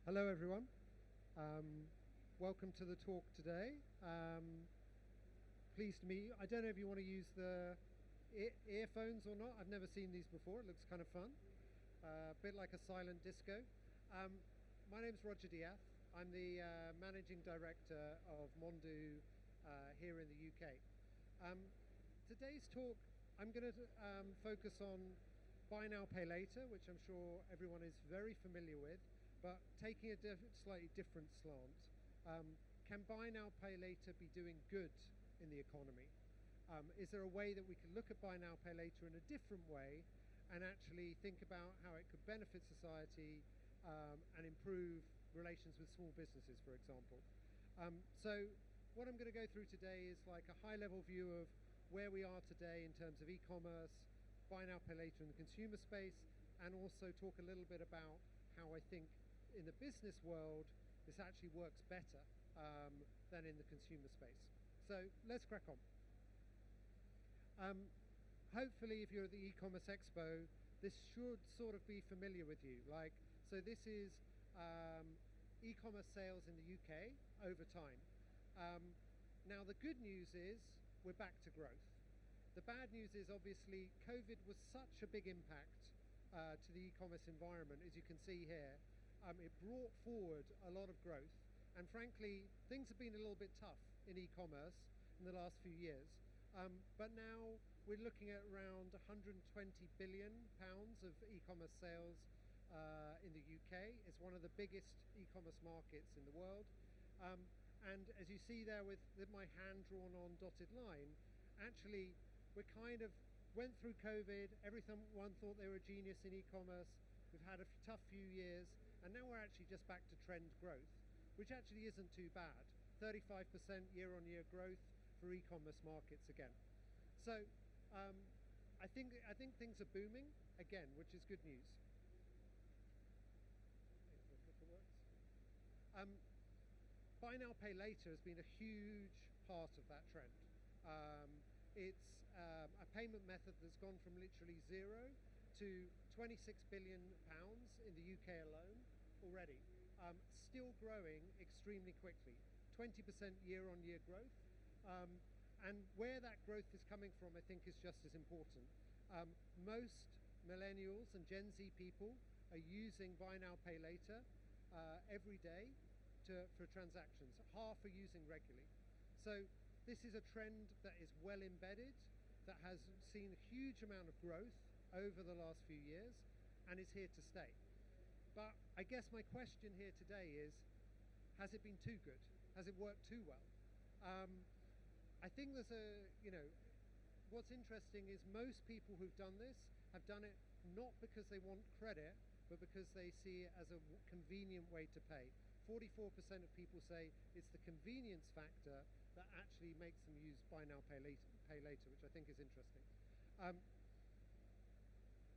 Hello everyone, welcome to the talk today. Pleased to meet you. I don't know if you want to use the earphones or not. I've never seen these before. It looks kind of fun, a bit like a silent disco. My name's Roger Diath. I'm the Managing Director of Mondu here in the UK. Today's talk, I'm going to focus on buy now, pay later, which I'm sure everyone is very familiar with, but taking a slightly different slant. Can buy now, pay later be doing good in the economy? Is there a way that we can look at buy now, pay later in a different way and actually think about how it could benefit society and improve relations with small businesses, for example? So what I'm going to go through today is like a high-level view of where we are today in terms of e-commerce, buy now, pay later in the consumer space, and also talk a little bit about how I think in the business world this actually works better than in the consumer space. So let's crack on. Hopefully if you're at the e-commerce expo, this should sort of be familiar with you. So this is e-commerce sales in the UK over time. Now the good news is we're back to growth. The bad news is obviously COVID was such a big impact to the e-commerce environment, as you can see here. It brought forward a lot of growth, and frankly things have been a little bit tough in e-commerce in the last few years, but now we're looking at around 120 billion pounds of e-commerce sales in the UK. It's one of the biggest e-commerce markets in the world, and as you see there with my hand drawn on dotted line, actually we kind of went through COVID, everyone thought they were a genius in e-commerce. We've had a tough few years, and now we're actually just back to trend growth, which actually isn't too bad. 35% year-on-year growth for e-commerce markets again. So I think things are booming again, which is good news. If it works. Buy now, pay later has been a huge part of that trend. It's a payment method that's gone from literally zero to 26 billion pounds in the UK alone already, still growing extremely quickly, 20% year-on-year growth. And where that growth is coming from, I think, is just as important. Most millennials and Gen Z people are using buy now, pay later every day for transactions. Half are using regularly. So this is a trend that is well embedded, that has seen a huge amount of growth over the last few years and is here to stay. But I guess my question here today is, has it been too good? Has it worked too well? I think there's what's interesting is most people who've done this have done it not because they want credit, but because they see it as a convenient way to pay. 44% of people say it's the convenience factor that actually makes them use buy now, pay later, which I think is interesting.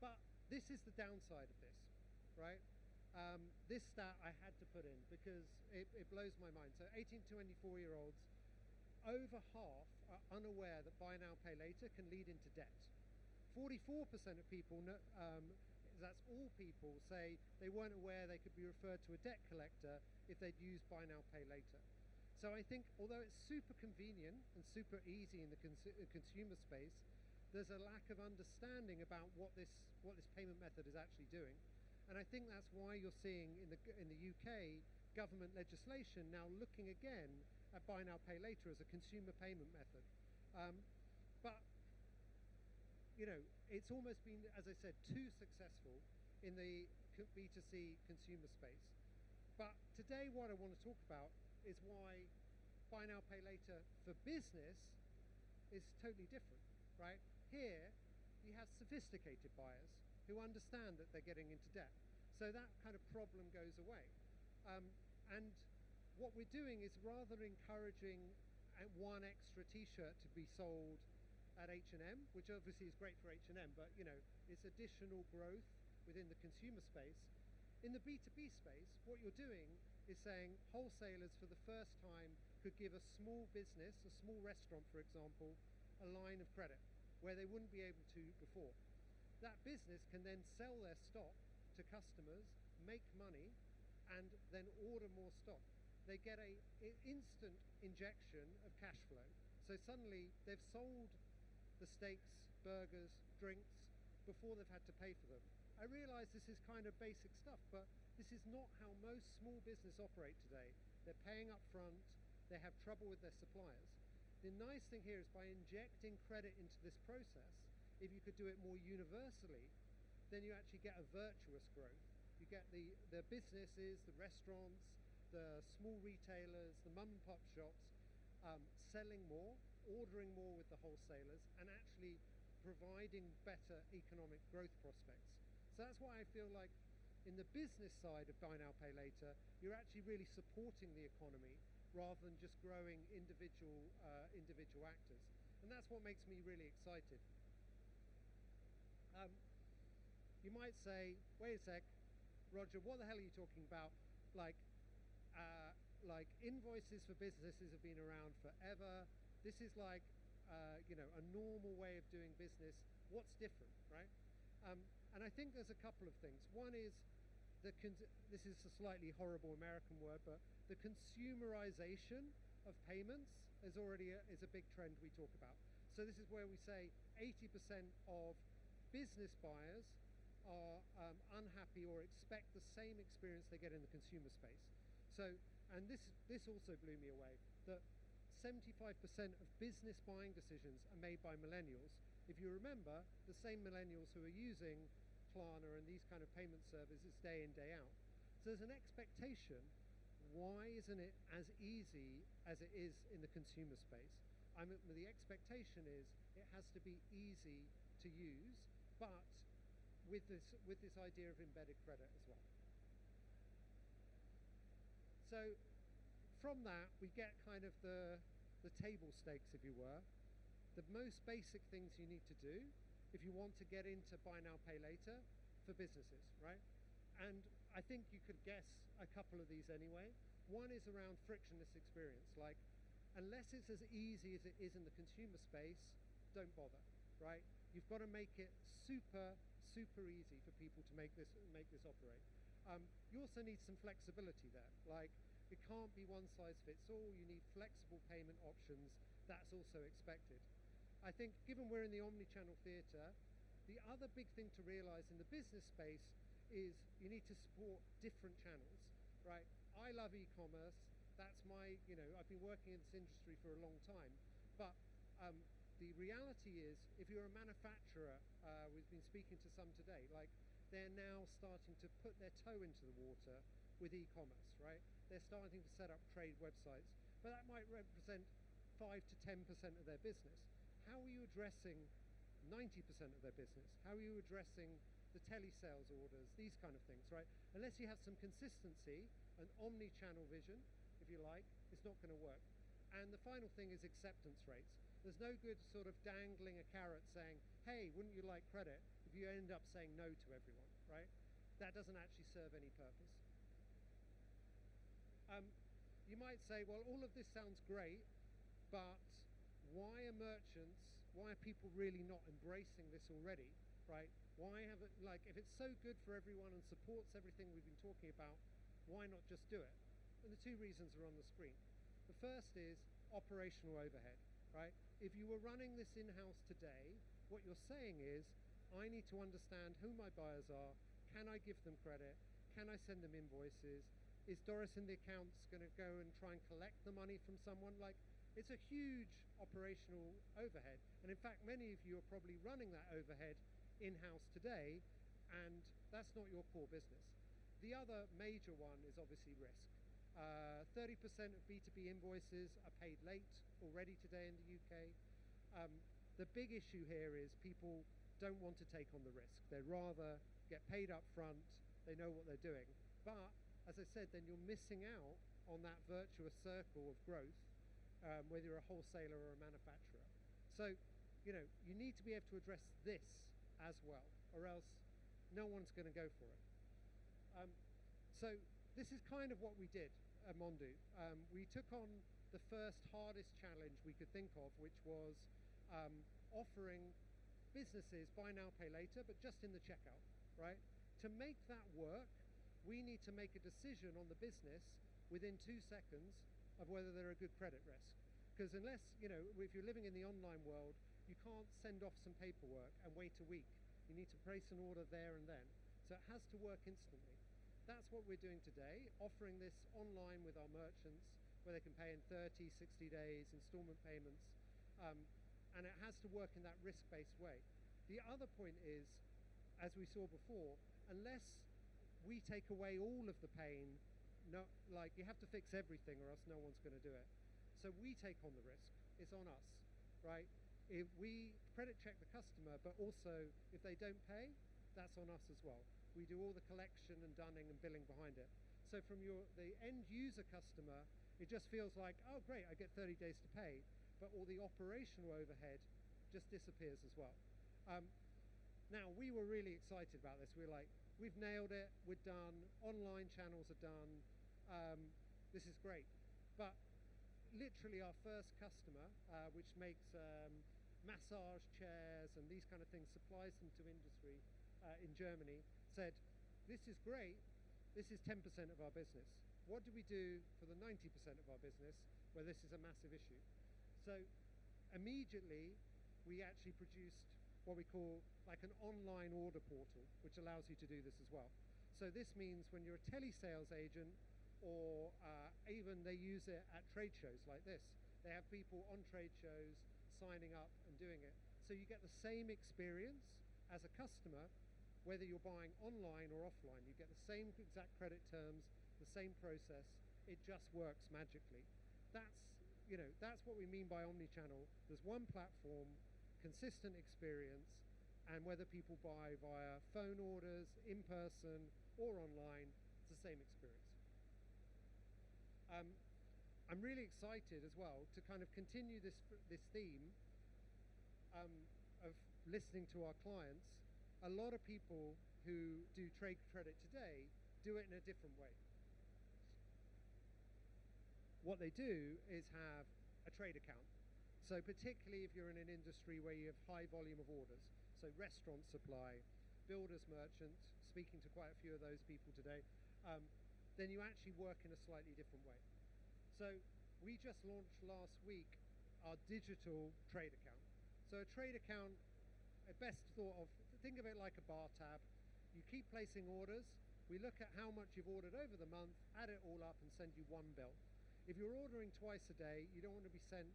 But this is the downside of this, right? This stat I had to put in because it blows my mind. So 18 to 24-year-olds, over half are unaware that buy now, pay later can lead into debt. 44% of people, that's all people, say they weren't aware they could be referred to a debt collector if they'd used buy now, pay later. So I think although it's super convenient and super easy in the consumer space, there's a lack of understanding about what this payment method is actually doing. And I think that's why you're seeing in the UK government legislation now looking again at buy now, pay later as a consumer payment method. But it's almost been, as I said, too successful in the B2C consumer space. But today what I want to talk about is why buy now, pay later for business is totally different, right? Here you have sophisticated buyers who understand that they're getting into debt. So that kind of problem goes away. And what we're doing is rather encouraging one extra t-shirt to be sold at H&M, which obviously is great for H&M, but it's additional growth within the consumer space. In the B2B space, what you're doing is saying wholesalers for the first time could give a small business, a small restaurant for example, a line of credit where they wouldn't be able to before. That business can then sell their stock to customers, make money, and then order more stock, they get an instant injection of cash flow. So suddenly they've sold the steaks, burgers, drinks before they've had to pay for them. I realize this is kind of basic stuff, but this is not how most small business operate today. They're paying up front, they have trouble with their suppliers. The nice thing here is by injecting credit into this process, if you could do it more universally, then you actually get a virtuous growth. You get the businesses, the restaurants, the small retailers, the mum and pop shops selling more, ordering more with the wholesalers, and actually providing better economic growth prospects. So that's why I feel like in the business side of Buy Now, Pay Later, you're actually really supporting the economy rather than just growing individual actors. And that's what makes me really excited. You might say, wait a sec, Roger, what the hell are you talking about? Like invoices for businesses have been around forever. This is like, a normal way of doing business. What's different, right? And I think there's a couple of things. One is, this is a slightly horrible American word, but the consumerization of payments is a big trend we talk about. So this is where we say 80% of business buyers are unhappy or expect the same experience they get in the consumer space. So, and this also blew me away, that 75% of business buying decisions are made by millennials. If you remember, the same millennials who are using Klarna and these kind of payment services day in, day out. So there's an expectation. Why isn't it as easy as it is in the consumer space? The expectation is it has to be easy to use, but with this idea of embedded credit as well. So from that, we get kind of the table stakes, if you were. The most basic things you need to do if you want to get into Buy Now, Pay Later for businesses, right? And I think you could guess a couple of these anyway. One is around frictionless experience. Like, unless it's as easy as it is in the consumer space, don't bother, right? You've got to make it super, super easy for people to make this operate. You also need some flexibility there. Like, it can't be one size fits all. You need flexible payment options. That's also expected. I think given we're in the omni-channel theatre, the other big thing to realize in the business space is you need to support different channels, right? I love e-commerce. That's my, I've been working in this industry for a long time. But the reality is, if you're a manufacturer, we've been speaking to some today, like they're now starting to put their toe into the water with e-commerce, right? They're starting to set up trade websites, but that might represent 5 to 10% of their business. How are you addressing 90% of their business? How are you addressing the telesales orders, these kind of things, right? Unless you have some consistency, an omni-channel vision, if you like, it's not going to work. And the final thing is acceptance rates. There's no good sort of dangling a carrot saying, hey, wouldn't you like credit, if you end up saying no to everyone, right? That doesn't actually serve any purpose. You might say, well, all of this sounds great, but why are people really not embracing this already, right? Why have it, like, if it's so good for everyone and supports everything we've been talking about, why not just do it? And the two reasons are on the screen. The first is operational overhead, right? If you were running this in-house today, what you're saying is, I need to understand who my buyers are, can I give them credit, can I send them invoices, is Doris in the accounts going to go and try and collect the money from someone? Like, it's a huge operational overhead. And in fact, many of you are probably running that overhead in-house today, and that's not your core business. The other major one is obviously risk. 30% of B2B invoices are paid late already today in the UK. The big issue here is people don't want to take on the risk. They'd rather get paid up front, they know what they're doing. But, as I said, then you're missing out on that virtuous circle of growth, whether you're a wholesaler or a manufacturer. So, you need to be able to address this as well, or else no one's going to go for it. So this is kind of what we did at Mondu. We took on the first hardest challenge we could think of, which was offering businesses buy now, pay later, but just in the checkout, right? To make that work, we need to make a decision on the business within 2 seconds of whether they're a good credit risk. Because unless, if you're living in the online world, you can't send off some paperwork and wait a week. You need to place an order there and then. So it has to work instantly. That's what we're doing today, offering this online with our merchants, where they can pay in 30, 60 days, installment payments, and it has to work in that risk-based way. The other point is, as we saw before, unless we take away all of the pain, you have to fix everything or else no one's going to do it. So we take on the risk. It's on us, right? If we credit check the customer, but also if they don't pay, that's on us as well. We do all the collection and dunning and billing behind it. So from the end user customer, it just feels like, oh great, I get 30 days to pay, but all the operational overhead just disappears as well. Now, we were really excited about this. We were like, we've nailed it, we're done, online channels are done, this is great. But literally our first customer, which makes massage chairs and these kind of things, supplies them to industry in Germany, said, this is great, this is 10% of our business. What do we do for the 90% of our business where this is a massive issue? So immediately we actually produced what we call like an online order portal, which allows you to do this as well. So this means when you're a telesales agent, or even they use it at trade shows like this. They have people on trade shows signing up and doing it. So you get the same experience as a customer, whether you're buying online or offline. You get the same exact credit terms, the same process. It just works magically. That's what we mean by omnichannel. There's one platform, consistent experience, and whether people buy via phone orders, in person, or online, it's the same experience. I'm really excited as well to kind of continue this theme of listening to our clients. A lot of people who do trade credit today do it in a different way. What they do is have a trade account. So particularly if you're in an industry where you have high volume of orders, so restaurant supply, builders merchants, speaking to quite a few of those people today, then you actually work in a slightly different way. So we just launched last week our digital trade account. So a trade account, best thought of, think of it like a bar tab. You keep placing orders, we look at how much you've ordered over the month, add it all up and send you one bill. If you're ordering twice a day, you don't want to be sent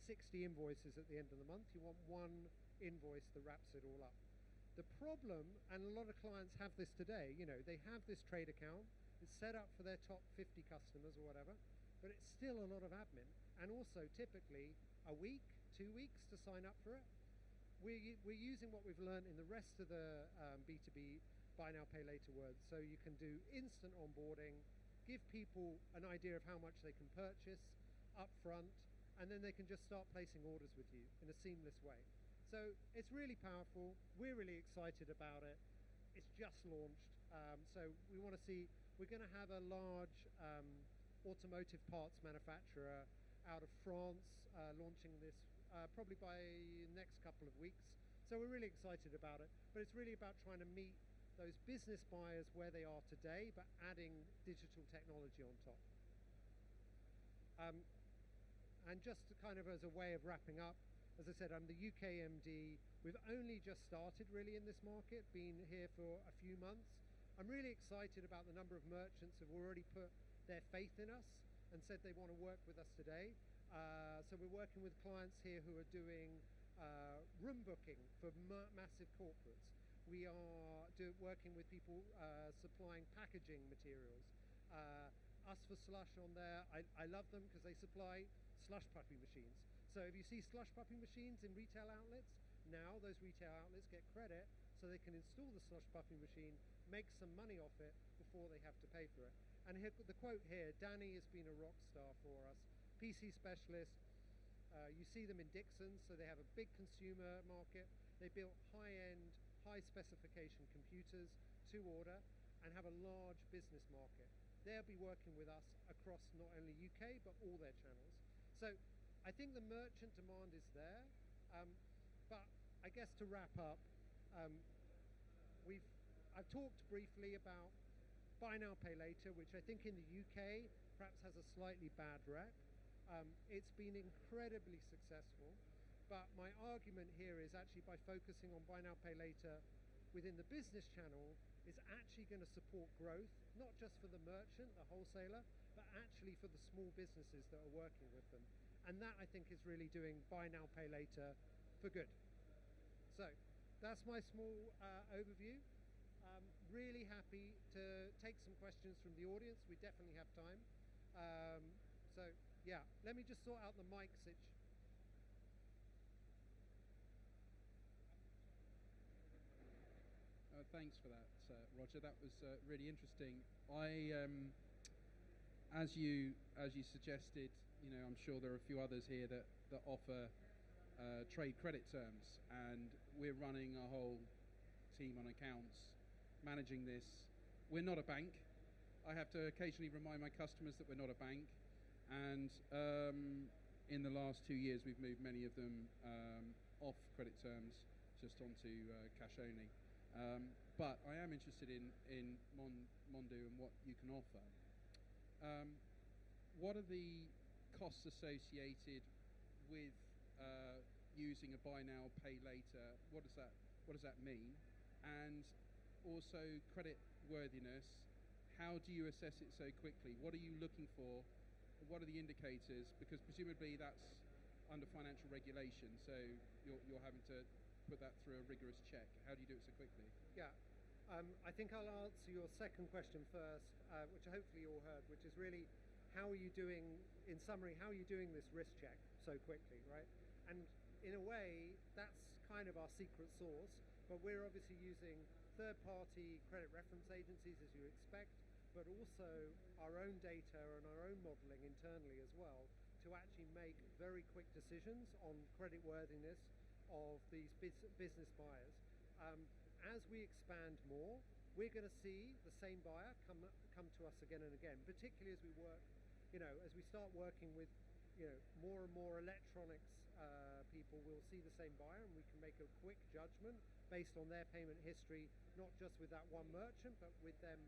60 invoices at the end of the month. You want one invoice that wraps it all up. The problem, and a lot of clients have this today, they have this trade account, it's set up for their top 50 customers or whatever, but it's still a lot of admin, and also typically a week, 2 weeks to sign up for it. We're using what we've learned in the rest of the B2B buy now, pay later world, so you can do instant onboarding, give people an idea of how much they can purchase up front, and then they can just start placing orders with you in a seamless way. So it's really powerful. We're really excited about it. It's just launched. So we want to see, we're going to have a large automotive parts manufacturer out of France launching this probably by the next couple of weeks. So we're really excited about it. But it's really about trying to meet those business buyers where they are today, but adding digital technology on top. And just to kind of as a way of wrapping up, as I said, I'm the UK MD. We've only just started really in this market, been here for a few months. I'm really excited about the number of merchants who have already put their faith in us and said they want to work with us today. So we're working with clients here who are doing room booking for massive corporates. We are working with people supplying packaging materials. Us for Slush on there, I love them because they supply slush puppy machines. So if you see slush puppy machines in retail outlets, now those retail outlets get credit so they can install the slush puppy machine, make some money off it before they have to pay for it. And here, the quote here, Danny has been a rock star for us. PC specialist, you see them in Dixon's, so they have a big consumer market. They built high-end, high-specification computers to order and have a large business market. They'll be working with us across not only UK, but all their channels. So I think the merchant demand is there, but I guess to wrap up, I've talked briefly about buy now, pay later, which I think in the UK perhaps has a slightly bad rep. It's been incredibly successful, but my argument here is actually by focusing on buy now, pay later within the business channel is actually going to support growth, not just for the merchant, the wholesaler, but actually for the small businesses that are working with them. And that, I think, is really doing buy now, pay later for good. So that's my small overview. Really happy to take some questions from the audience. We definitely have time. So yeah, let me just sort out the mic situation. Thanks for that, Roger. That was really interesting. As you suggested, I'm sure there are a few others here that offer trade credit terms, and we're running a whole team on accounts managing this. We're not a bank. I have to occasionally remind my customers that we're not a bank, and in the last 2 years we've moved many of them off credit terms just onto cash only. But I am interested in Mondu and what you can offer. What are the costs associated with using a buy now, pay later? What does that mean? And also credit worthiness. How do you assess it so quickly? What are you looking for? What are the indicators? Because presumably that's under financial regulation, so you're having to put that through a rigorous check. How do you do it so quickly? Yeah, I think I'll answer your second question first, which hopefully you all heard, which is really how are you doing, in summary, how are you doing this risk check so quickly, right? And in a way, that's kind of our secret sauce, but we're obviously using third-party credit reference agencies, as you expect, but also our own data and our own modeling internally as well to actually make very quick decisions on credit worthiness of these business buyers. As we expand more, we're going to see the same buyer come to us again and again, particularly as we work, as we start working with, more and more electronics people, we'll see the same buyer and we can make a quick judgment based on their payment history, not just with that one merchant, but with them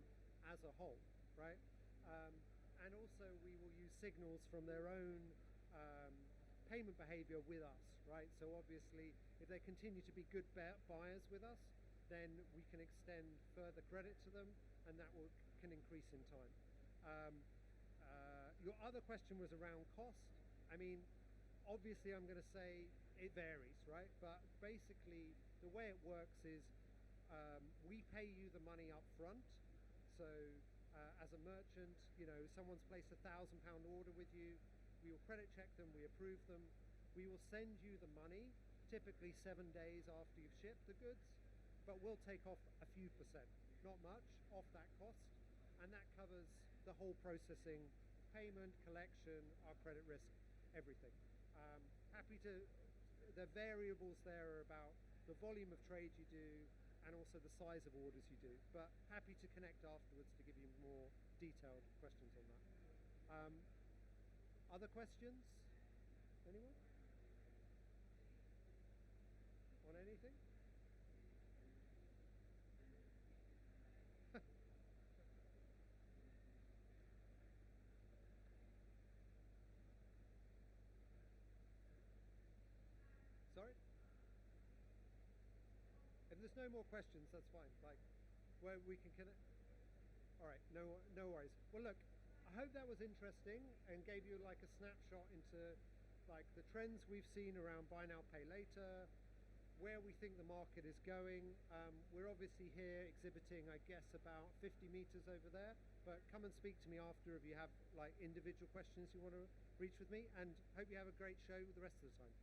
as a whole, right? And also we will use signals from their own payment behavior with us, right? So obviously, if they continue to be good buyers with us, then we can extend further credit to them, and that can increase in time. Your other question was around cost. I mean, obviously, I'm going to say it varies, right? But basically, the way it works is we pay you the money up front. So as a merchant, someone's placed £1,000 order with you, we will credit check them, we approve them, we will send you the money, typically 7 days after you've shipped the goods, but we'll take off a few percent, not much, off that cost, and that covers the whole processing, payment, collection, our credit risk, everything. The variables there are about the volume of trade you do, and also the size of orders you do. But happy to connect afterwards to give you more detailed questions on that. Other questions? Anyone? On anything? Sorry? If there's no more questions, that's fine. Like, where we can connect. All right, no worries. Well, look, I hope that was interesting and gave you like a snapshot into like the trends we've seen around buy now, pay later, where we think the market is going. We're obviously here exhibiting, I guess, about 50 meters over there, but come and speak to me after if you have like individual questions you want to reach with me, and hope you have a great show the rest of the time.